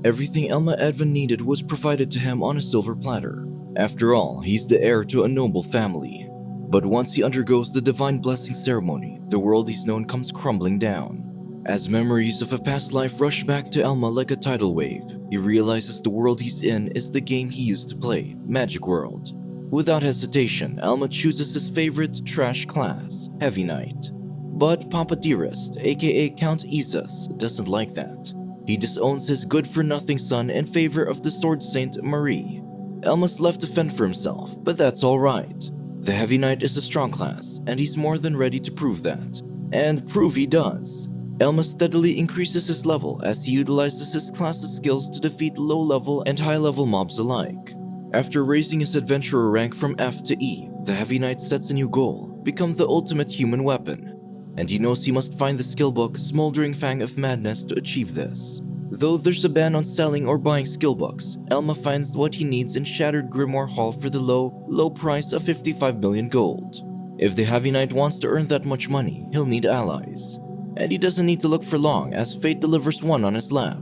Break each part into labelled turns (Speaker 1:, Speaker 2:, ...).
Speaker 1: Everything Elma Edvan needed was provided to him on a silver platter. After all, he's the heir to a noble family. But once he undergoes the divine blessing ceremony, the world he's known comes crumbling down. As memories of a past life rush back to Elma like a tidal wave, he realizes the world he's in is the game he used to play, Magic World. Without hesitation, Elma chooses his favorite trash class, Heavy Knight. But Papa Dearest, aka Count Isus, doesn't like that. He disowns his good-for-nothing son in favor of the Sword Saint Marie. Elma's left to fend for himself, but that's alright. The Heavy Knight is a strong class, and he's more than ready to prove that. And prove he does. Elma steadily increases his level as he utilizes his class's skills to defeat low-level and high-level mobs alike. After raising his adventurer rank from F to E, the Heavy Knight sets a new goal: become the ultimate human weapon. And he knows he must find the skill book Smoldering Fang of Madness to achieve this. Though there's a ban on selling or buying skill books, Elma finds what he needs in Shattered Grimoire Hall for the low price of 55 million gold. If the Heavy Knight wants to earn that much money, he'll need allies. And he doesn't need to look for long, as fate delivers one on his lap.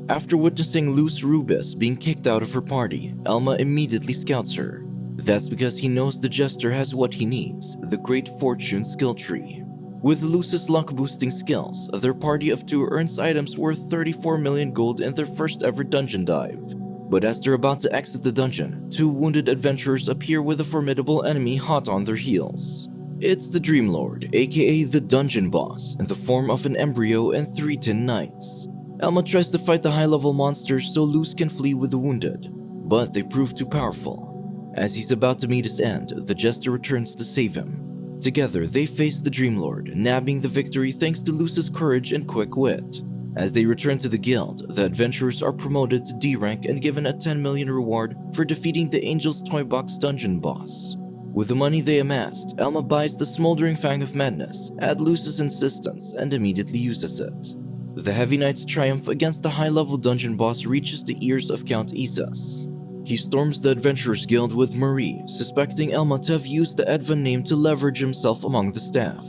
Speaker 1: After witnessing Luz Rubis being kicked out of her party, Elma immediately scouts her. That's because he knows the Jester has what he needs, the Great Fortune skill tree. With Luz's luck-boosting skills, their party of two earns items worth 34 million gold in their first ever dungeon dive. But as they're about to exit the dungeon, two wounded adventurers appear with a formidable enemy hot on their heels. It's the Dream Lord, aka the Dungeon Boss, in the form of an embryo and 3 tin knights. Elma tries to fight the high-level monsters so Luz can flee with the wounded, but they prove too powerful. As he's about to meet his end, the Jester returns to save him. Together, they face the Dream Lord, nabbing the victory thanks to Luz's courage and quick wit. As they return to the guild, the adventurers are promoted to D rank and given a 10 million reward for defeating the Angel's Toy Box dungeon boss. With the money they amassed, Elma buys the Smoldering Fang of Madness at Luz's insistence and immediately uses it. The Heavy Knight's triumph against the high-level dungeon boss reaches the ears of Count Isus. He storms the Adventurers Guild with Marie, suspecting Elma to have used the Edvan name to leverage himself among the staff.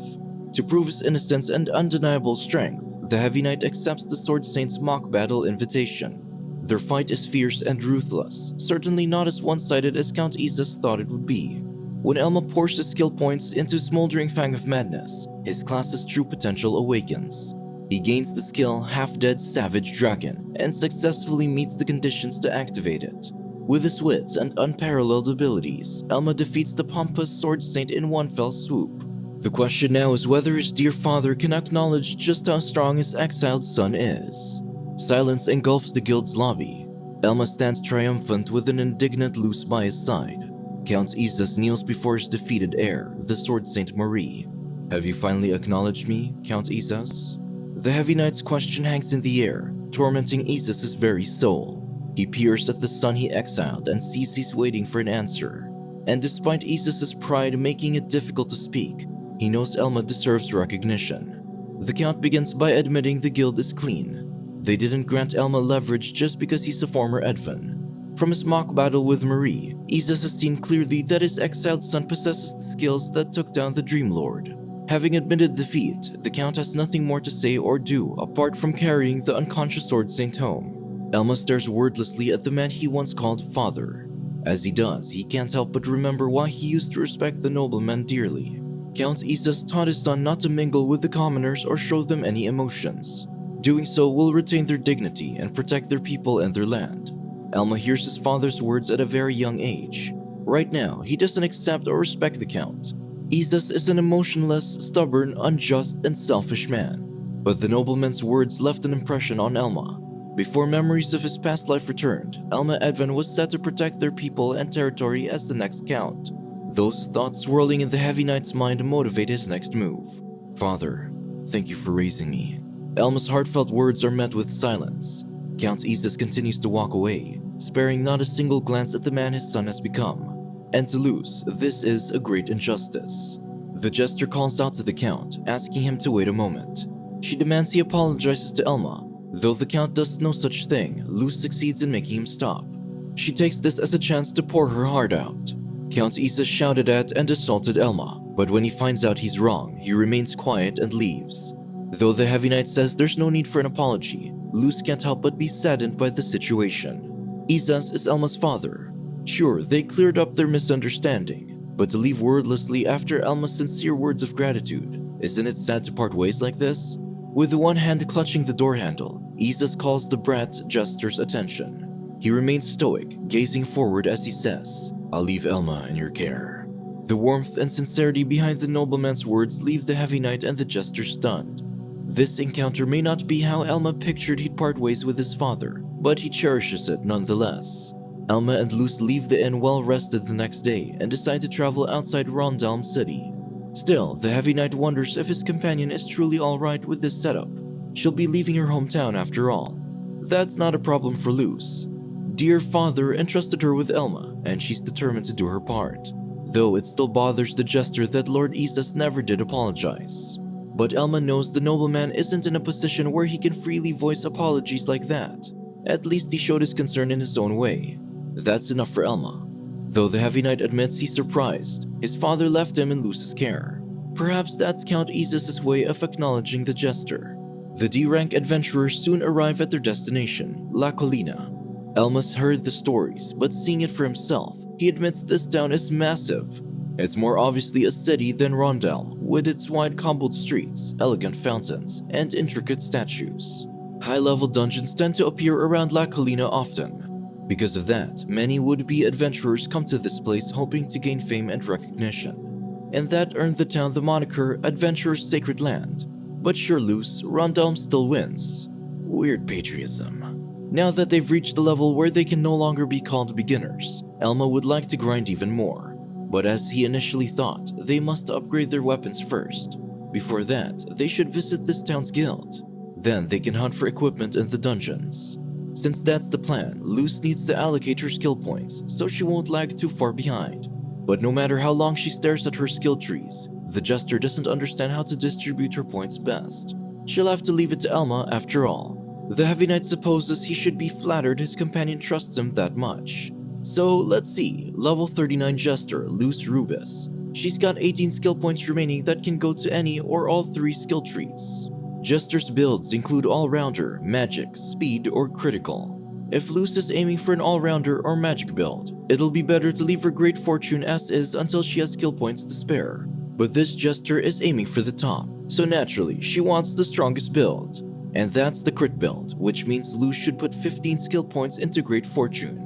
Speaker 1: To prove his innocence and undeniable strength, the Heavy Knight accepts the Sword Saint's mock battle invitation. Their fight is fierce and ruthless, certainly not as one-sided as Count Isus thought it would be. When Elma pours his skill points into Smoldering Fang of Madness, his class's true potential awakens. He gains the skill Half-Dead Savage Dragon and successfully meets the conditions to activate it. With his wits and unparalleled abilities, Elma defeats the pompous Sword Saint in one fell swoop. The question now is whether his dear father can acknowledge just how strong his exiled son is. Silence engulfs the guild's lobby. Elma stands triumphant with an indignant Luz by his side. Count Isus kneels before his defeated heir, the Sword Saint Marie. "Have you finally acknowledged me, Count Isus?" The Heavy Knight's question hangs in the air, tormenting Isus's very soul. He peers at the son he exiled and sees he's waiting for an answer. And despite Isus's pride making it difficult to speak, he knows Elma deserves recognition. The Count begins by admitting the guild is clean. They didn't grant Elma leverage just because he's a former Edvan. From his mock battle with Marie, Isus has seen clearly that his exiled son possesses the skills that took down the Dream Lord. Having admitted defeat, the Count has nothing more to say or do apart from carrying the unconscious Sword Saint home. Elma stares wordlessly at the man he once called father. As he does, he can't help but remember why he used to respect the nobleman dearly. Count Isus taught his son not to mingle with the commoners or show them any emotions. Doing so will retain their dignity and protect their people and their land. Elma hears his father's words at a very young age. Right now, he doesn't accept or respect the Count. Isus is an emotionless, stubborn, unjust, and selfish man. But the nobleman's words left an impression on Elma. Before memories of his past life returned, Elma Edvan was set to protect their people and territory as the next Count. Those thoughts swirling in the Heavy Knight's mind motivate his next move. "Father, thank you for raising me." Elma's heartfelt words are met with silence. Count Isus continues to walk away, sparing not a single glance at the man his son has become. And to Luz, this is a great injustice. The Jester calls out to the Count, asking him to wait a moment. She demands he apologizes to Elma. Though the Count does no such thing, Luz succeeds in making him stop. She takes this as a chance to pour her heart out. Count Isus shouted at and assaulted Elma, but when he finds out he's wrong, he remains quiet and leaves. Though the Heavy Knight says there's no need for an apology, Luz can't help but be saddened by the situation. Isas is Elma's father. Sure, they cleared up their misunderstanding, but to leave wordlessly after Elma's sincere words of gratitude, isn't it sad to part ways like this? With one hand clutching the door handle, Isas calls the brat jester's attention. He remains stoic, gazing forward as he says, "I'll leave Elma in your care." The warmth and sincerity behind the nobleman's words leave the heavy knight and the jester stunned. This encounter may not be how Elma pictured he'd part ways with his father, but he cherishes it nonetheless. Elma and Luz leave the inn well rested the next day and decide to travel outside Rondalm City. Still, the heavy knight wonders if his companion is truly alright with this setup. She'll be leaving her hometown after all. That's not a problem for Luz. Dear father entrusted her with Elma, and she's determined to do her part. Though it still bothers the jester that Lord Isas never did apologize. But Elma knows the nobleman isn't in a position where he can freely voice apologies like that. At least he showed his concern in his own way. That's enough for Elma. Though the heavy knight admits he's surprised, his father left him in Luz's care. Perhaps that's Count Isas' way of acknowledging the jester. The D-rank adventurers soon arrive at their destination, La Colina. Elma's heard the stories, but seeing it for himself, he admits this town is massive. It's more obviously a city than Rondell, with its wide cobbled streets, elegant fountains, and intricate statues. High-level dungeons tend to appear around La Colina often. Because of that, many would-be adventurers come to this place hoping to gain fame and recognition. And that earned the town the moniker Adventurer's Sacred Land. But sure Luz, Rondalm still wins. Weird patriotism. Now that they've reached a level where they can no longer be called beginners, Elma would like to grind even more. But as he initially thought, they must upgrade their weapons first. Before that, they should visit this town's guild. Then they can hunt for equipment in the dungeons. Since that's the plan, Luz needs to allocate her skill points so she won't lag too far behind. But no matter how long she stares at her skill trees, the jester doesn't understand how to distribute her points best. She'll have to leave it to Elma after all. The heavy knight supposes he should be flattered his companion trusts him that much. So let's see, level 39 jester Luz Rubis. She's got 18 skill points remaining that can go to any or all 3 skill trees. Jester's builds include all-rounder, magic, speed, or critical. If Luz is aiming for an all-rounder or magic build, it'll be better to leave her great fortune as is until she has skill points to spare. But this jester is aiming for the top, so naturally she wants the strongest build. And that's the crit build, which means Luz should put 15 skill points into great fortune.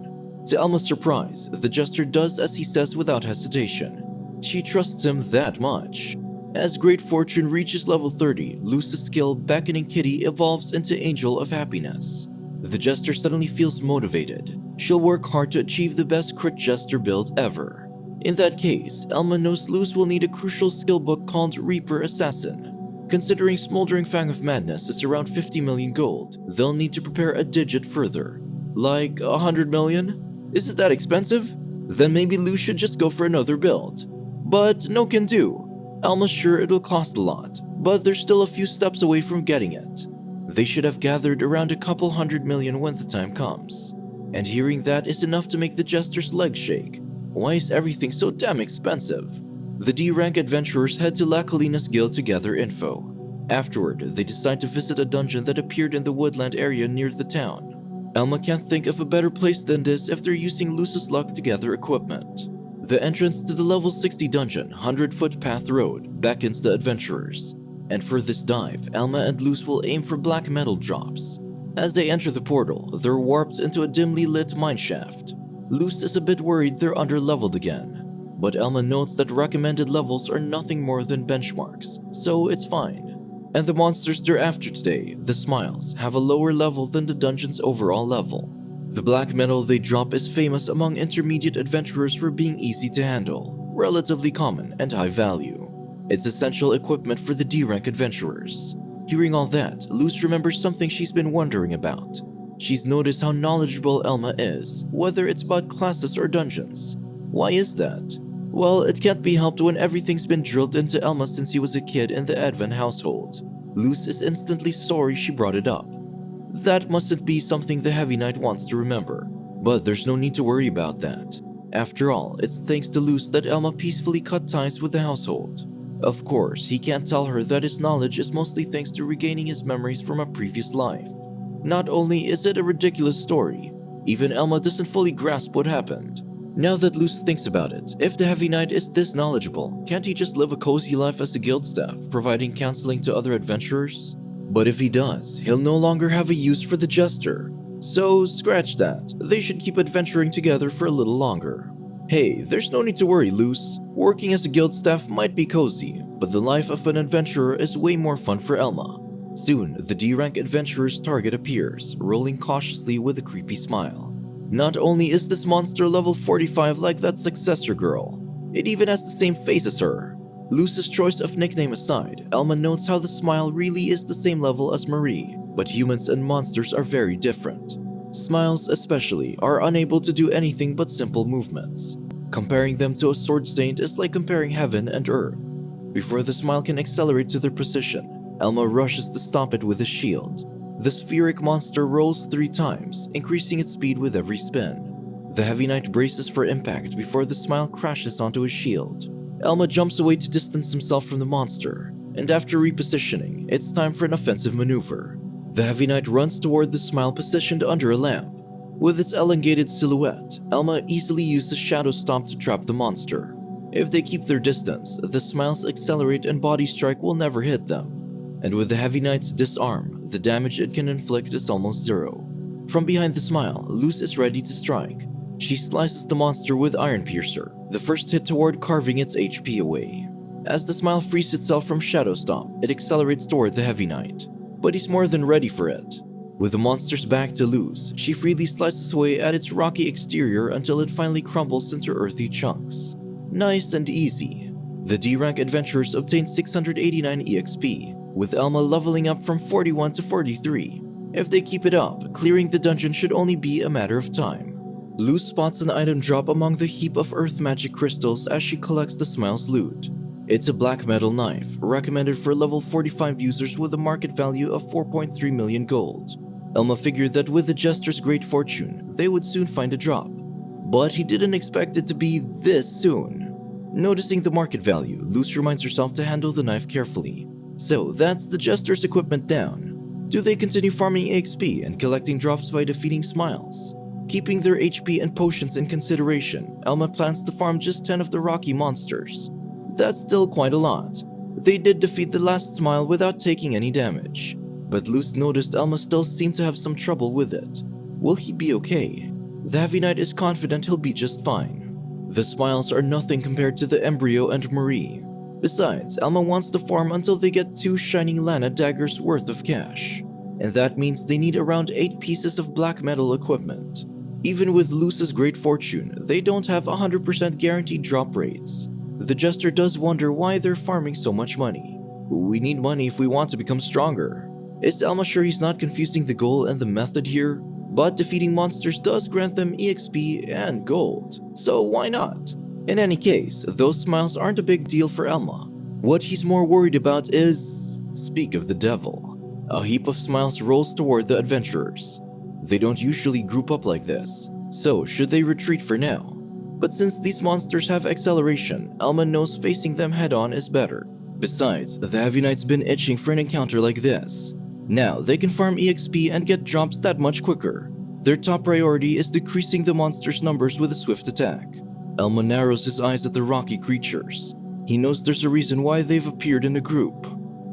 Speaker 1: To Elma's surprise, the jester does as he says without hesitation. She trusts him that much. As Great Fortune reaches level 30, Luz's skill Beckoning Kitty evolves into Angel of Happiness. The jester suddenly feels motivated. She'll work hard to achieve the best crit jester build ever. In that case, Elma knows Luz will need a crucial skill book called Reaper Assassin. Considering Smoldering Fang of Madness is around 50 million gold, they'll need to prepare a digit further. Like 100 million? Is it that expensive? Then maybe Luz should just go for another build. But no can do. Elma's sure it'll cost a lot, but they're still a few steps away from getting it. They should have gathered around a couple 100 million when the time comes. And hearing that is enough to make the jester's legs shake. Why is everything so damn expensive? The D-rank adventurers head to La Colina's guild to gather info. Afterward, they decide to visit a dungeon that appeared in the woodland area near the town. Elma can't think of a better place than this if they're using Luz's luck to gather equipment. The entrance to the level 60 dungeon, 100-foot path road, beckons the adventurers. And for this dive, Elma and Luz will aim for black metal drops. As they enter the portal, they're warped into a dimly lit mineshaft. Luz is a bit worried they're under-leveled again. But Elma notes that recommended levels are nothing more than benchmarks, so it's fine. And the monsters they're after today, the Smiles, have a lower level than the dungeon's overall level. The black metal they drop is famous among intermediate adventurers for being easy to handle, relatively common, and high value. It's essential equipment for the D-rank adventurers. Hearing all that, Luz remembers something she's been wondering about. She's noticed how knowledgeable Elma is, whether it's about classes or dungeons. Why is that? Well, it can't be helped when everything's been drilled into Elma since he was a kid in the Edvan household. Luz is instantly sorry she brought it up. That mustn't be something the Heavy Knight wants to remember, but there's no need to worry about that. After all, it's thanks to Luz that Elma peacefully cut ties with the household. Of course, he can't tell her that his knowledge is mostly thanks to regaining his memories from a previous life. Not only is it a ridiculous story, even Elma doesn't fully grasp what happened. Now that Luce thinks about it, if the Heavy Knight is this knowledgeable, can't he just live a cozy life as a guild staff, providing counseling to other adventurers? But if he does, he'll no longer have a use for the Jester. So scratch that, they should keep adventuring together for a little longer. Hey, there's no need to worry, Luce. Working as a guild staff might be cozy, but the life of an adventurer is way more fun for Elma. Soon, the D-rank adventurer's target appears, rolling cautiously with a creepy smile. Not only is this monster level 45 like that successor girl, it even has the same face as her. Luce's choice of nickname aside, Elma notes how the smile really is the same level as Marie, but humans and monsters are very different. Smiles, especially, are unable to do anything but simple movements. Comparing them to a sword saint is like comparing heaven and earth. Before the smile can accelerate to their precision, Elma rushes to stop it with a shield. The spheric monster rolls 3 times, increasing its speed with every spin. The Heavy Knight braces for impact before the smile crashes onto his shield. Elma jumps away to distance himself from the monster, and after repositioning, it's time for an offensive maneuver. The Heavy Knight runs toward the smile positioned under a lamp. With its elongated silhouette, Elma easily uses Shadow Stomp to trap the monster. If they keep their distance, the smiles accelerate and Body Strike will never hit them. And with the Heavy Knight's disarm, the damage it can inflict is almost 0. From behind the smile, Luce is ready to strike. She slices the monster with Iron Piercer, the first hit toward carving its HP away. As the smile frees itself from Shadow Stomp, it accelerates toward the Heavy Knight. But he's more than ready for it. With the monster's back to Luce, she freely slices away at its rocky exterior until it finally crumbles into earthy chunks. Nice and easy. The D-rank adventurers obtain 689 EXP, with Elma leveling up from 41 to 43. If they keep it up, clearing the dungeon should only be a matter of time. Luce spots an item drop among the heap of earth magic crystals as she collects the smile's loot. It's a black metal knife, recommended for level 45 users with a market value of 4.3 million gold. Elma figured that with the Jester's great fortune, they would soon find a drop. But he didn't expect it to be this soon. Noticing the market value, Luce reminds herself to handle the knife carefully. So that's the Jester's equipment down. Do they continue farming EXP and collecting drops by defeating smiles? Keeping their HP and potions in consideration, Elma plans to farm just 10 of the rocky monsters. That's still quite a lot. They did defeat the last smile without taking any damage. But Luce noticed Elma still seemed to have some trouble with it. Will he be okay? The Heavy Knight is confident he'll be just fine. The smiles are nothing compared to the Embryo and Marie. Besides, Elma wants to farm until they get 2 shining Lana daggers worth of cash. And that means they need around 8 pieces of black metal equipment. Even with Luce's great fortune, they don't have 100% guaranteed drop rates. The Jester does wonder why they're farming so much money. We need money if we want to become stronger. Is Elma sure he's not confusing the goal and the method here? But defeating monsters does grant them EXP and gold, so why not? In any case, those smiles aren't a big deal for Elma. What he's more worried about is... Speak of the devil. A heap of smiles rolls toward the adventurers. They don't usually group up like this, so should they retreat for now? But since these monsters have acceleration, Elma knows facing them head-on is better. Besides, the Heavy Knight's been itching for an encounter like this. Now they can farm EXP and get drops that much quicker. Their top priority is decreasing the monsters' numbers with a swift attack. Elma narrows his eyes at the rocky creatures. He knows there's a reason why they've appeared in a group.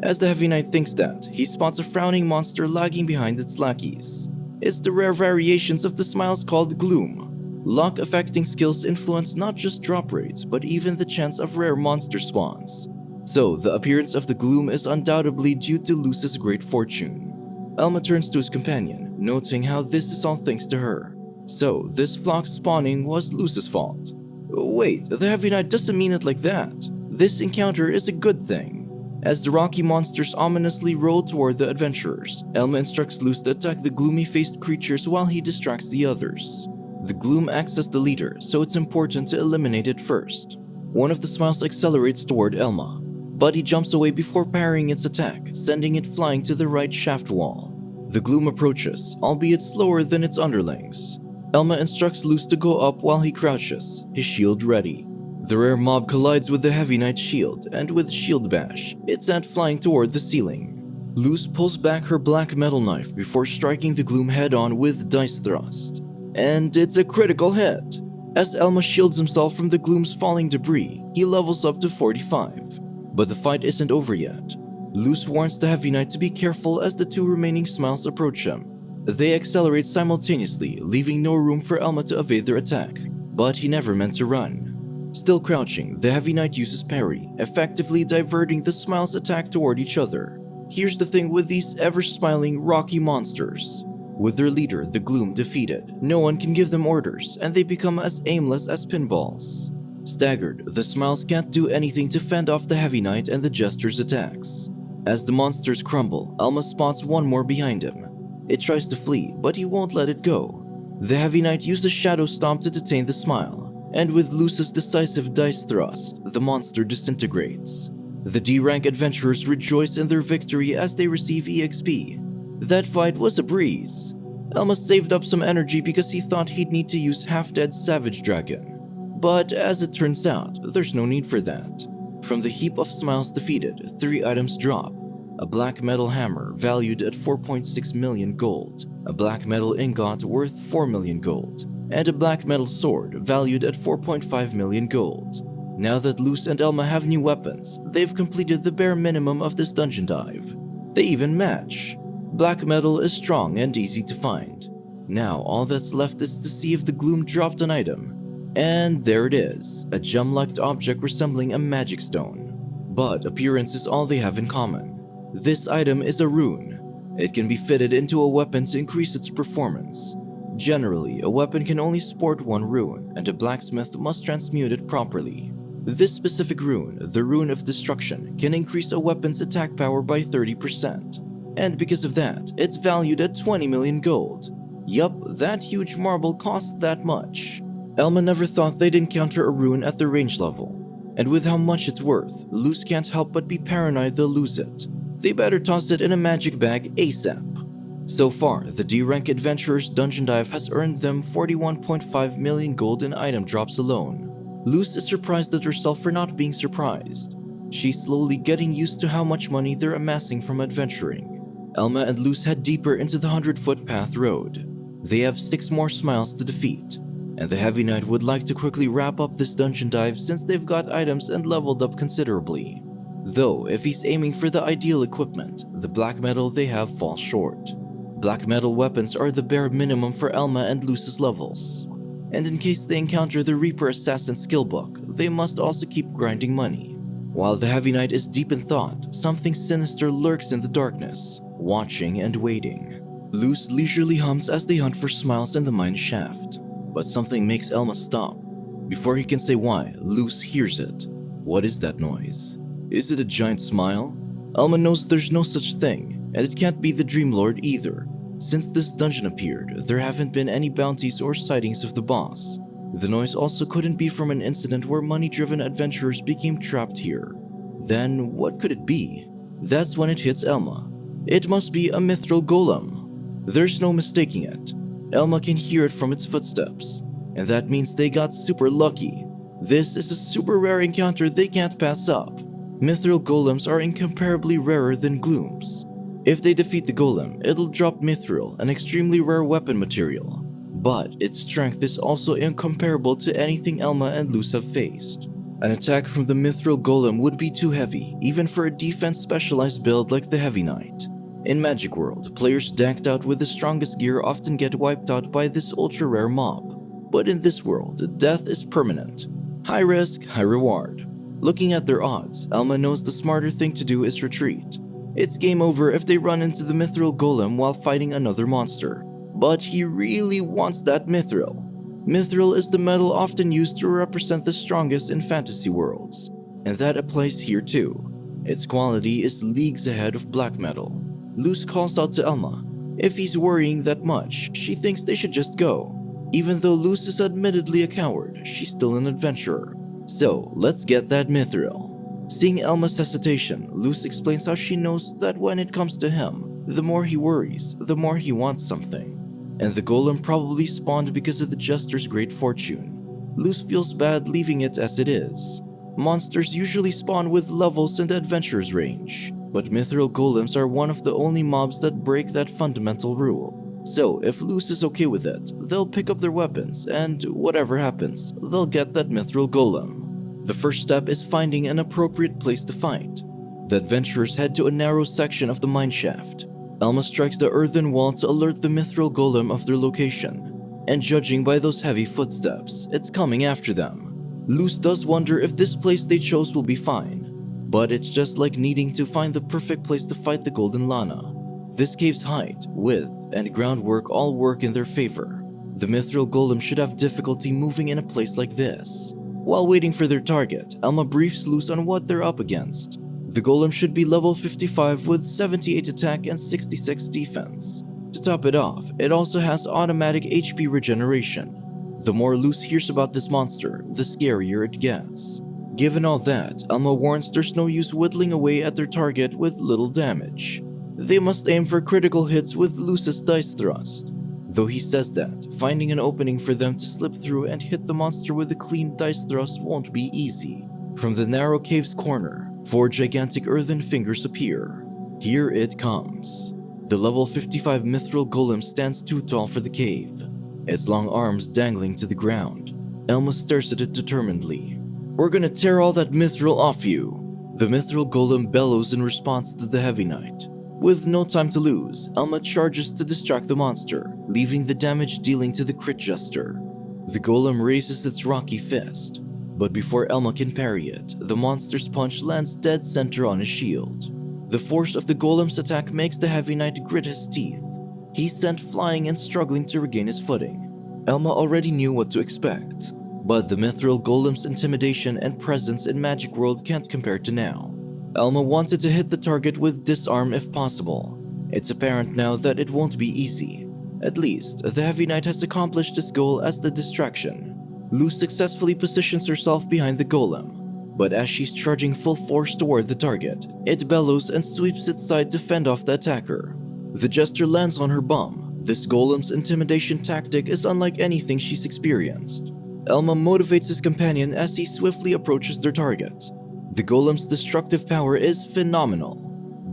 Speaker 1: As the Heavy Knight thinks that, he spots a frowning monster lagging behind its lackeys. It's the rare variations of the smiles called Gloom. Luck-affecting skills influence not just drop rates, but even the chance of rare monster spawns. So, the appearance of the Gloom is undoubtedly due to Luce's great fortune. Elma turns to his companion, noting how this is all thanks to her. So, this flock spawning was Luce's fault. Wait, the Heavy Knight doesn't mean it like that. This encounter is a good thing. As the rocky monsters ominously roll toward the adventurers, Elma instructs Luce to attack the gloomy-faced creatures while he distracts the others. The Gloom acts as the leader, so it's important to eliminate it first. One of the smiles accelerates toward Elma, but he jumps away before parrying its attack, sending it flying to the right shaft wall. The Gloom approaches, albeit slower than its underlings. Elma instructs Luce to go up while he crouches, his shield ready. The rare mob collides with the Heavy Knight's shield, and with Shield Bash, it's sent flying toward the ceiling. Luz pulls back her black metal knife before striking the gloom head-on with dice thrust. And it's a critical hit. As Elma shields himself from the gloom's falling debris, he levels up to 45. But the fight isn't over yet. Luz warns the Heavy Knight to be careful as the two remaining smiles approach him. They accelerate simultaneously, leaving no room for Elma to evade their attack, but he never meant to run. Still crouching, the Heavy Knight uses parry, effectively diverting the smiles' attack toward each other. Here's the thing with these ever-smiling, rocky monsters. With their leader, the Gloom, defeated, no one can give them orders, and they become as aimless as pinballs. Staggered, the smiles can't do anything to fend off the Heavy Knight and the Jester's attacks. As the monsters crumble, Elma spots one more behind him. It tries to flee, but he won't let it go. The Heavy Knight used a Shadow Stomp to detain the smile, and with Luz's decisive dice thrust, the monster disintegrates. The D-rank adventurers rejoice in their victory as they receive EXP. That fight was a breeze. Elma saved up some energy because he thought he'd need to use half-dead Savage Dragon. But as it turns out, there's no need for that. From the heap of smiles defeated, 3 items drop. A black metal hammer valued at 4.6 million gold, a black metal ingot worth 4 million gold, and a black metal sword valued at 4.5 million gold. Now that Luz and Elma have new weapons, they've completed the bare minimum of this dungeon dive. They even match. Black metal is strong and easy to find. Now all that's left is to see if the Gloom dropped an item. And there it is, a gem-like object resembling a magic stone. But appearance is all they have in common. This item is a rune. It can be fitted into a weapon to increase its performance. Generally, a weapon can only sport one rune, and a blacksmith must transmute it properly. This specific rune, the Rune of Destruction, can increase a weapon's attack power by 30%. And because of that, it's valued at 20 million gold. Yup, that huge marble costs that much. Elma never thought they'd encounter a rune at the range level. And with how much it's worth, Luz can't help but be paranoid they'll lose it. They better toss it in a magic bag ASAP. So far, the D-rank adventurer's dungeon dive has earned them 41.5 million gold in item drops alone. Luz is surprised at herself for not being surprised. She's slowly getting used to how much money they're amassing from adventuring. Elma and Luz head deeper into the 100-foot path road. They have 6 more smiles to defeat, and the Heavy Knight would like to quickly wrap up this dungeon dive since they've got items and leveled up considerably. Though, if he's aiming for the ideal equipment, the black metal they have falls short. Black metal weapons are the bare minimum for Elma and Luz's levels. And in case they encounter the Reaper Assassin skill book, they must also keep grinding money. While the Heavy Knight is deep in thought, something sinister lurks in the darkness, watching and waiting. Luz leisurely hums as they hunt for smiles in the mine shaft. But something makes Elma stop. Before he can say why, Luz hears it. What is that noise? Is it a giant smile? Elma knows there's no such thing, and it can't be the Dream Lord either. Since this dungeon appeared, there haven't been any bounties or sightings of the boss. The noise also couldn't be from an incident where money-driven adventurers became trapped here. Then what could it be? That's when it hits Elma. It must be a mithril golem. There's no mistaking it. Elma can hear it from its footsteps, and that means they got super lucky. This is a super rare encounter they can't pass up. Mithril golems are incomparably rarer than glooms. If they defeat the golem, it'll drop mithril, an extremely rare weapon material. But its strength is also incomparable to anything Elma and Luz have faced. An attack from the mithril golem would be too heavy, even for a defense-specialized build like the Heavy Knight. In Magic World, players decked out with the strongest gear often get wiped out by this ultra-rare mob. But in this world, death is permanent. High risk, high reward. Looking at their odds, Elma knows the smarter thing to do is retreat. It's game over if they run into the mithril golem while fighting another monster. But he really wants that mithril. Mithril is the metal often used to represent the strongest in fantasy worlds, and that applies here too. Its quality is leagues ahead of black metal. Luz calls out to Elma. If he's worrying that much, she thinks they should just go. Even though Luz is admittedly a coward, she's still an adventurer. So, let's get that mithril. Seeing Elma's hesitation, Luz explains how she knows that when it comes to him, the more he worries, the more he wants something. And the golem probably spawned because of the Jester's great fortune. Luz feels bad leaving it as it is. Monsters usually spawn with levels and adventurers range. but mithril golems are one of the only mobs that break that fundamental rule. So if Luz is okay with it, they'll pick up their weapons, and whatever happens, they'll get that mithril golem. The first step is finding an appropriate place to fight. The adventurers head to a narrow section of the mineshaft. Elma strikes the earthen wall to alert the mithril golem of their location, and judging by those heavy footsteps, it's coming after them. Luz does wonder if this place they chose will be fine, but it's just like needing to find the perfect place to fight the golden Lana. This cave's height, width, and groundwork all work in their favor. The mithril golem should have difficulty moving in a place like this. While waiting for their target, Elma briefs Luz on what they're up against. The golem should be level 55 with 78 attack and 66 defense. To top it off, it also has automatic HP regeneration. The more Luz hears about this monster, the scarier it gets. Given all that, Elma warns there's no use whittling away at their target with little damage. They must aim for critical hits with Luz's dice thrust. Though he says that, finding an opening for them to slip through and hit the monster with a clean dice thrust won't be easy. From the narrow cave's corner, 4 gigantic earthen fingers appear. Here it comes. The level 55 mithril golem stands too tall for the cave, its long arms dangling to the ground. Elma stares at it determinedly. "We're gonna tear all that mithril off you." The mithril golem bellows in response to the heavy knight. With no time to lose, Elma charges to distract the monster, leaving the damage dealing to the crit jester. The golem raises its rocky fist, but before Elma can parry it, the monster's punch lands dead center on his shield. The force of the golem's attack makes the heavy knight grit his teeth. He's sent flying and struggling to regain his footing. Elma already knew what to expect, but the mithril golem's intimidation and presence in Magic World can't compare to now. Elma wanted to hit the target with disarm if possible. It's apparent now that it won't be easy. At least, the heavy knight has accomplished his goal as the distraction. Luz successfully positions herself behind the golem, but as she's charging full force toward the target, it bellows and sweeps its side to fend off the attacker. The jester lands on her bum. This golem's intimidation tactic is unlike anything she's experienced. Elma motivates his companion as he swiftly approaches their target. The golem's destructive power is phenomenal,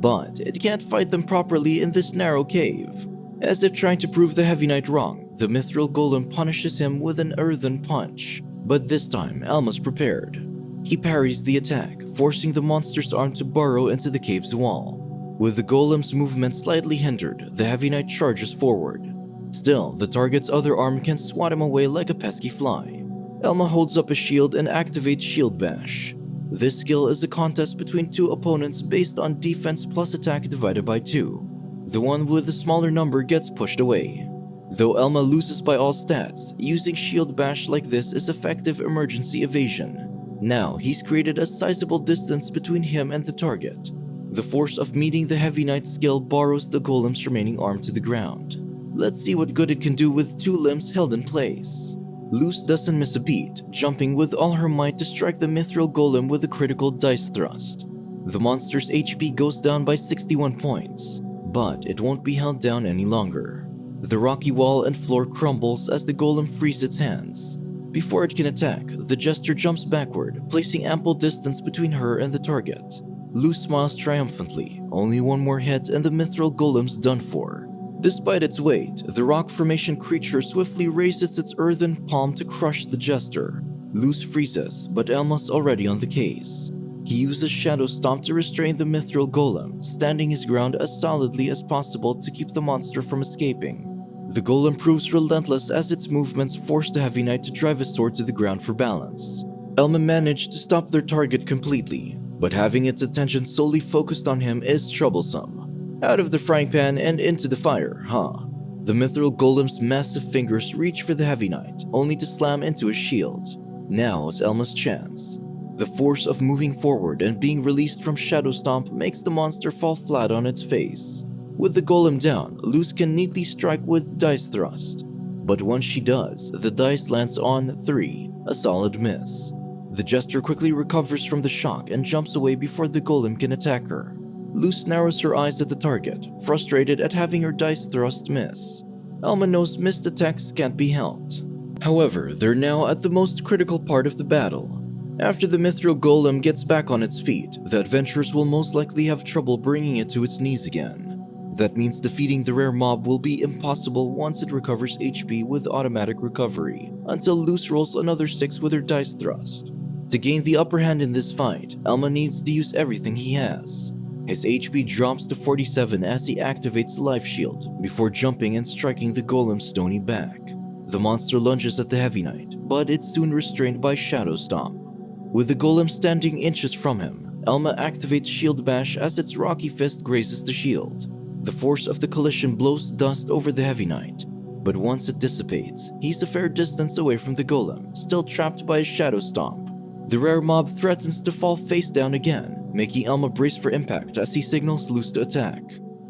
Speaker 1: but it can't fight them properly in this narrow cave. As if trying to prove the heavy knight wrong, the mithril golem punishes him with an earthen punch, but this time Elma's prepared. He parries the attack, forcing the monster's arm to burrow into the cave's wall. With the golem's movement slightly hindered, the heavy knight charges forward. Still, the target's other arm can swat him away like a pesky fly. Elma holds up a shield and activates Shield Bash. This skill is a contest between 2 opponents based on defense plus attack divided by 2. The one with the smaller number gets pushed away. Though Elma loses by all stats, using Shield Bash like this is effective emergency evasion. Now, he's created a sizable distance between him and the target. The force of meeting the heavy knight's skill borrows the golem's remaining arm to the ground. Let's see what good it can do with 2 limbs held in place. Luz doesn't miss a beat, jumping with all her might to strike the mithril golem with a critical dice thrust. The monster's HP goes down by 61 points, but it won't be held down any longer. The rocky wall and floor crumbles as the golem frees its hands. Before it can attack, the jester jumps backward, placing ample distance between her and the target. Luz smiles triumphantly. Only one more hit and the mithril golem's done for. Despite its weight, the rock formation creature swiftly raises its earthen palm to crush the jester. Luz freezes, but Elma's already on the case. He uses Shadow Stomp to restrain the mithril golem, standing his ground as solidly as possible to keep the monster from escaping. The golem proves relentless as its movements force the heavy knight to drive his sword to the ground for balance. Elma managed to stop their target completely, but having its attention solely focused on him is troublesome. Out of the frying pan and into the fire, huh? The mithril golem's massive fingers reach for the heavy knight, only to slam into his shield. Now is Elma's chance. The force of moving forward and being released from Shadow Stomp makes the monster fall flat on its face. With the golem down, Luz can neatly strike with Dice Thrust. But once she does, the dice lands on 3, a solid miss. The jester quickly recovers from the shock and jumps away before the golem can attack her. Luz narrows her eyes at the target, frustrated at having her dice thrust miss. Elma knows missed attacks can't be helped. However, they're now at the most critical part of the battle. After the mithril golem gets back on its feet, the adventurers will most likely have trouble bringing it to its knees again. That means defeating the rare mob will be impossible once it recovers HP with automatic recovery, until Luz rolls another 6 with her dice thrust. To gain the upper hand in this fight, Elma needs to use everything he has. His HP drops to 47 as he activates Life Shield before jumping and striking the golem's stony back. The monster lunges at the Heavy Knight, but it's soon restrained by Shadow Stomp. With the golem standing inches from him, Elma activates Shield Bash as its rocky fist grazes the shield. The force of the collision blows dust over the Heavy Knight, but once it dissipates, he's a fair distance away from the golem, still trapped by a Shadow Stomp. The rare mob threatens to fall face down again, making Elma brace for impact as he signals Luz to attack.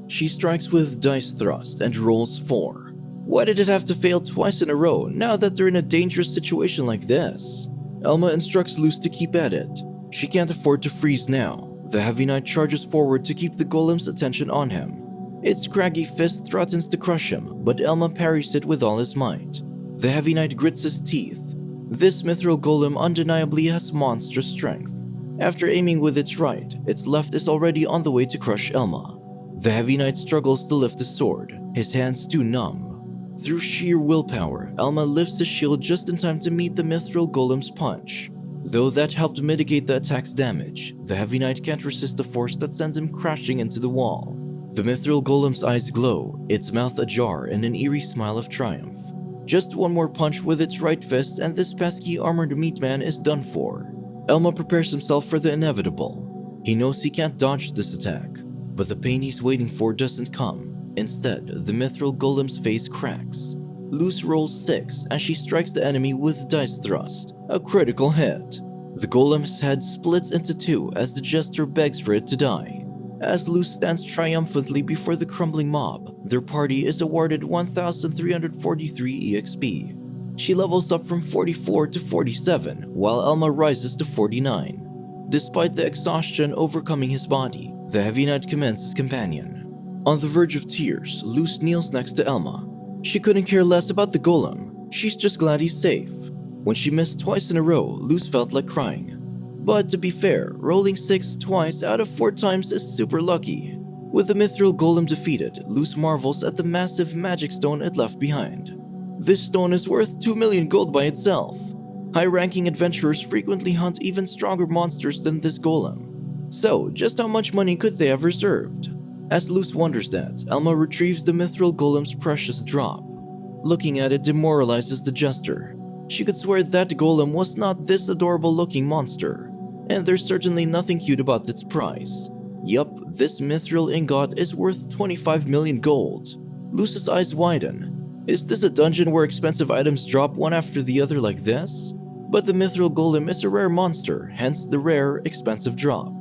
Speaker 1: She strikes with Dice Thrust and rolls 4. Why did it have to fail twice in a row now that they're in a dangerous situation like this? Elma instructs Luz to keep at it. She can't afford to freeze now. The Heavy Knight charges forward to keep the golem's attention on him. Its craggy fist threatens to crush him, but Elma parries it with all his might. The Heavy Knight grits his teeth. This mithril golem undeniably has monstrous strength. After aiming with its right, its left is already on the way to crush Elma. The Heavy Knight struggles to lift his sword, his hands too numb. Through sheer willpower, Elma lifts his shield just in time to meet the mithril golem's punch. Though that helped mitigate the attack's damage, the Heavy Knight can't resist the force that sends him crashing into the wall. The mithril golem's eyes glow, its mouth ajar in an eerie smile of triumph. Just one more punch with its right fist and this pesky armored meatman is done for. Elma prepares himself for the inevitable. He knows he can't dodge this attack, but the pain he's waiting for doesn't come. Instead, the mithril golem's face cracks. Luz rolls 6 as she strikes the enemy with Dice Thrust, a critical hit. The golem's head splits into 2 as the jester begs for it to die. As Luz stands triumphantly before the crumbling mob, their party is awarded 1,343 EXP. She levels up from 44 to 47, while Elma rises to 49. Despite the exhaustion overcoming his body, the Heavy Knight commends his companion. On the verge of tears, Luz kneels next to Elma. She couldn't care less about the golem, she's just glad he's safe. When she missed twice in a row, Luz felt like crying. But to be fair, rolling 6 twice out of 4 times is super lucky. With the mithril golem defeated, Luz marvels at the massive magic stone it left behind. This stone is worth 2 million gold by itself. High-ranking adventurers frequently hunt even stronger monsters than this golem. So, just how much money could they have reserved? As Luz wonders that, Elma retrieves the mithril golem's precious drop. Looking at it demoralizes the jester. She could swear that golem was not this adorable-looking monster. And there's certainly nothing cute about its price. Yup, this mithril ingot is worth 25 million gold. Luz's eyes widen. Is this a dungeon where expensive items drop one after the other like this? But the mithril golem is a rare monster, hence the rare, expensive drop.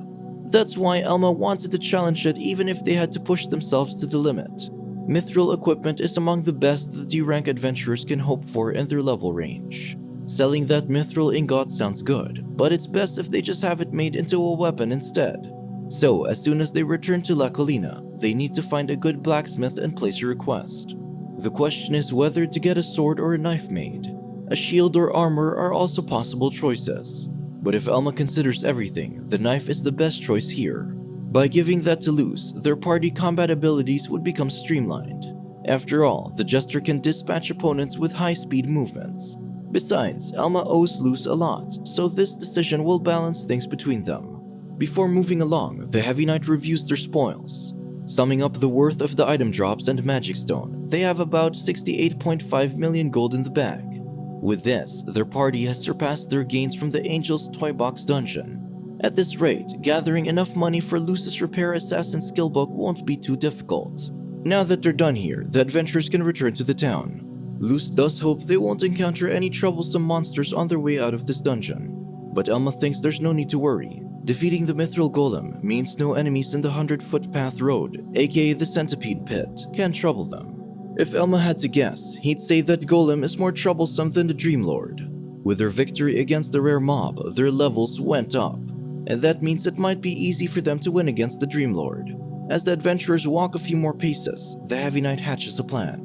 Speaker 1: That's why Elma wanted to challenge it even if they had to push themselves to the limit. Mithril equipment is among the best the D-rank adventurers can hope for in their level range. Selling that mithril ingot sounds good, but it's best if they just have it made into a weapon instead. So, as soon as they return to La Colina, they need to find a good blacksmith and place a request. The question is whether to get a sword or a knife made. A shield or armor are also possible choices. But if Elma considers everything, the knife is the best choice here. By giving that to Luz, their party combat abilities would become streamlined. After all, the jester can dispatch opponents with high-speed movements. Besides, Elma owes Luz a lot, so this decision will balance things between them. Before moving along, the Heavy Knight reviews their spoils. Summing up the worth of the item drops and magic stone, they have about 68.5 million gold in the bag. With this, their party has surpassed their gains from the Angel's Toy Box dungeon. At this rate, gathering enough money for Luz's Repair Assassin skill book won't be too difficult. Now that they're done here, the adventurers can return to the town. Luz does hope they won't encounter any troublesome monsters on their way out of this dungeon. But Elma thinks there's no need to worry. Defeating the mithril golem means no enemies in the 100-foot path road, aka the centipede pit, can trouble them. If Elma had to guess, he'd say that golem is more troublesome than the Dream Lord. With their victory against the rare mob, their levels went up, and that means it might be easy for them to win against the Dream Lord. As the adventurers walk a few more paces, the Heavy Knight hatches a plan.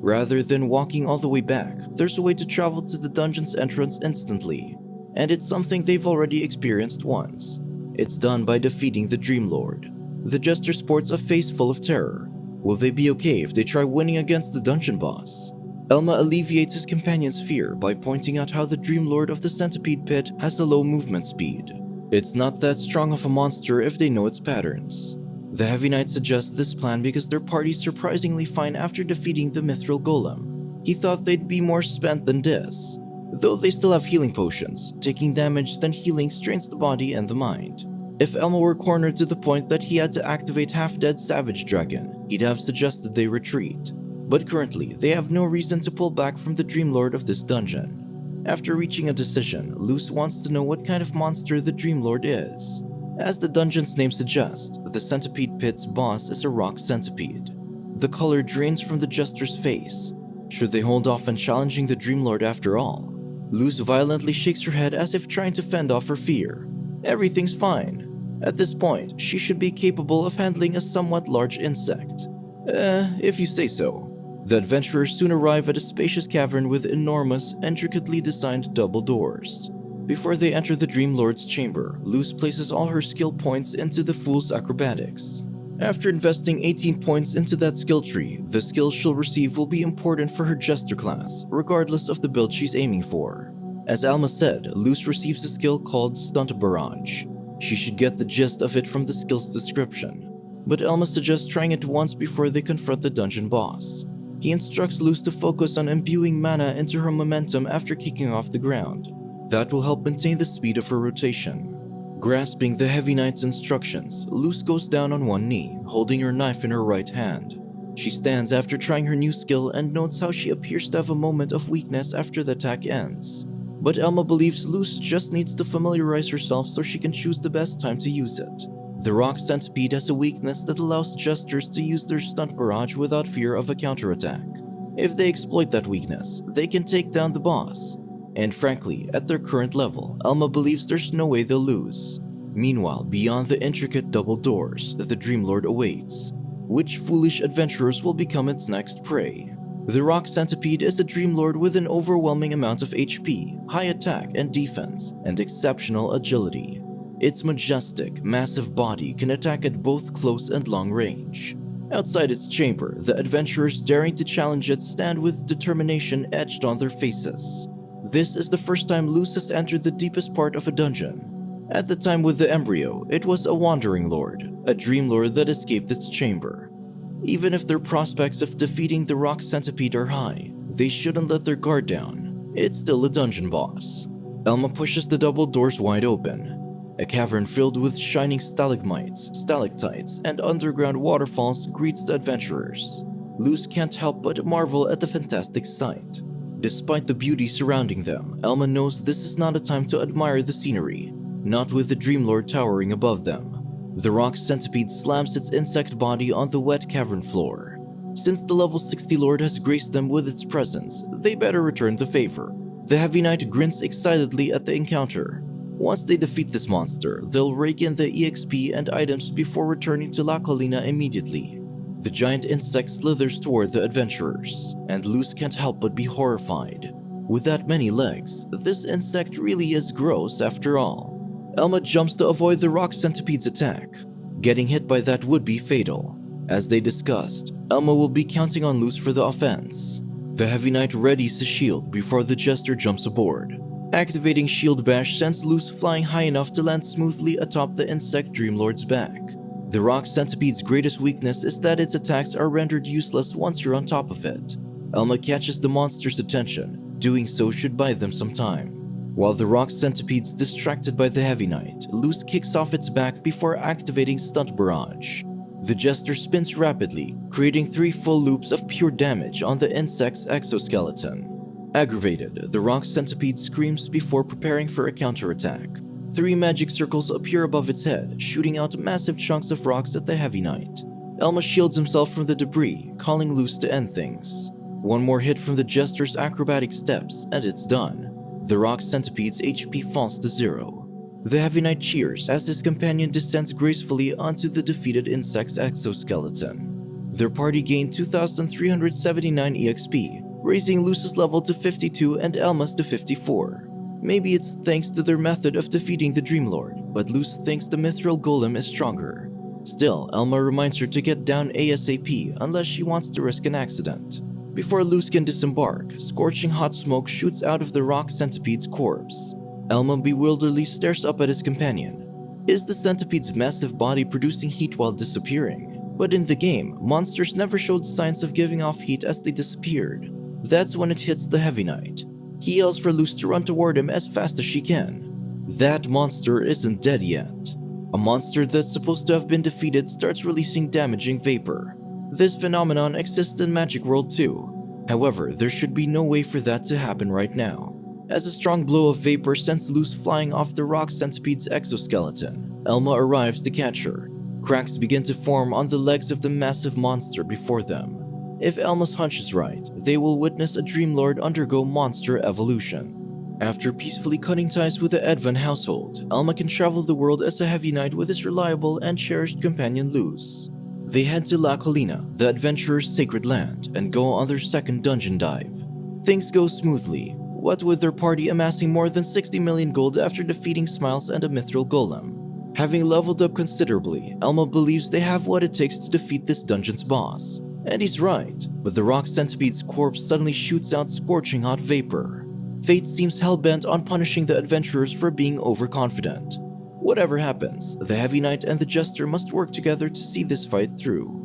Speaker 1: Rather than walking all the way back, there's a way to travel to the dungeon's entrance instantly. and it's something they've already experienced once. It's done by defeating the Dream Lord. The Jester sports a face full of terror. Will they be okay if they try winning against the dungeon boss? Elma alleviates his companion's fear by pointing out how the Dream Lord of the Centipede Pit has a low movement speed. It's not that strong of a monster if they know its patterns. The Heavy Knight suggests this plan because their party's surprisingly fine after defeating the Mithril Golem. He thought they'd be more spent than this. Though they still have healing potions, taking damage then healing strains the body and the mind. If Elma were cornered to the point that he had to activate half-dead Savage Dragon, he'd have suggested they retreat. But currently, they have no reason to pull back from the Dream Lord of this dungeon. After reaching a decision, Luce wants to know what kind of monster the Dream Lord is. As the dungeon's name suggests, the Centipede Pit's boss is a rock centipede. The color drains from the Jester's face. Should they hold off on challenging the Dream Lord after all? Luce violently shakes her head as if trying to fend off her fear. Everything's fine. At this point, she should be capable of handling a somewhat large insect. If you say so. The adventurers soon arrive at a spacious cavern with enormous, intricately designed double doors. Before they enter the Dream Lord's chamber, Luce places all her skill points into the Fool's Acrobatics. After investing 18 points into that skill tree, the skills she'll receive will be important for her Jester class, regardless of the build she's aiming for. As Alma said, Luce receives a skill called Stunt Barrage. She should get the gist of it from the skill's description. But Elma suggests trying it once before they confront the dungeon boss. He instructs Luce to focus on imbuing mana into her momentum after kicking off the ground. That will help maintain the speed of her rotation. Grasping the Heavy Knight's instructions, Luce goes down on one knee, holding her knife in her right hand. She stands after trying her new skill and notes how she appears to have a moment of weakness after the attack ends. But Elma believes Luce just needs to familiarize herself so she can choose the best time to use it. The rock centipede has a weakness that allows Jesters to use their stunt barrage without fear of a counterattack. If they exploit that weakness, they can take down the boss. And frankly, at their current level, Elma believes there's no way they'll lose. Meanwhile, beyond the intricate double doors, the Dream Lord awaits. Which foolish adventurers will become its next prey? The rock centipede is a Dream Lord with an overwhelming amount of HP, high attack and defense, and exceptional agility. Its majestic, massive body can attack at both close and long range. Outside its chamber, the adventurers daring to challenge it stand with determination etched on their faces. This is the first time Luce has entered the deepest part of a dungeon. At the time with the embryo, it was a wandering lord, a Dream Lord that escaped its chamber. Even if their prospects of defeating the rock centipede are high, they shouldn't let their guard down. It's still a dungeon boss. Elma pushes the double doors wide open. A cavern filled with shining stalagmites, stalactites, and underground waterfalls greets the adventurers. Luce can't help but marvel at the fantastic sight. Despite the beauty surrounding them, Elma knows this is not a time to admire the scenery, not with the Dream Lord towering above them. The rock centipede slams its insect body on the wet cavern floor. Since the level 60 Lord has graced them with its presence, they better return the favor. The Heavy Knight grins excitedly at the encounter. Once they defeat this monster, they'll rake in the EXP and items before returning to La Colina immediately. The giant insect slithers toward the adventurers, and Luce can't help but be horrified. With that many legs, this insect really is gross after all. Elma jumps to avoid the rock centipede's attack. Getting hit by that would be fatal. As they discussed, Elma will be counting on Luce for the offense. The Heavy Knight readies his shield before the Jester jumps aboard. Activating Shield Bash sends Luce flying high enough to land smoothly atop the insect Dream Lord's back. The rock centipede's greatest weakness is that its attacks are rendered useless once you're on top of it. Elma catches the monster's attention. Doing so should buy them some time. While the rock centipede's distracted by the Heavy Knight, Luce kicks off its back before activating Stunt Barrage. The Jester spins rapidly, creating 3 full loops of pure damage on the insect's exoskeleton. Aggravated, the rock centipede screams before preparing for a counterattack. 3 magic circles appear above its head, shooting out massive chunks of rocks at the Heavy Knight. Elma shields himself from the debris, calling Luce to end things. One more hit from the Jester's acrobatic steps, and it's done. The rock centipede's HP falls to 0. The Heavy Knight cheers as his companion descends gracefully onto the defeated insect's exoskeleton. Their party gained 2,379 EXP, raising Luce's level to 52 and Elma's to 54. Maybe it's thanks to their method of defeating the Dream Lord, but Luz thinks the Mithril Golem is stronger. Still, Elma reminds her to get down ASAP unless she wants to risk an accident. Before Luz can disembark, scorching hot smoke shoots out of the rock centipede's corpse. Elma bewilderedly stares up at his companion. Is the centipede's massive body producing heat while disappearing? But in the game, monsters never showed signs of giving off heat as they disappeared. That's when it hits the Heavy Knight. He yells for Luz to run toward him as fast as she can. That monster isn't dead yet. A monster that's supposed to have been defeated starts releasing damaging vapor. This phenomenon exists in Magic World too. However, there should be no way for that to happen right now. As a strong blow of vapor sends Luz flying off the rock centipede's exoskeleton, Elma arrives to catch her. Cracks begin to form on the legs of the massive monster before them. If Elma's hunch is right, they will witness a Dream Lord undergo monster evolution. After peacefully cutting ties with the Edvan household, Elma can travel the world as a Heavy Knight with his reliable and cherished companion Luz. They head to La Colina, the adventurer's sacred land, and go on their second dungeon dive. Things go smoothly, what with their party amassing more than 60 million gold after defeating Smiles and a Mithril Golem. Having leveled up considerably, Elma believes they have what it takes to defeat this dungeon's boss. And he's right, but the rock centipede's corpse suddenly shoots out scorching hot vapor. Fate seems hell-bent on punishing the adventurers for being overconfident. Whatever happens, the Heavy Knight and the Jester must work together to see this fight through.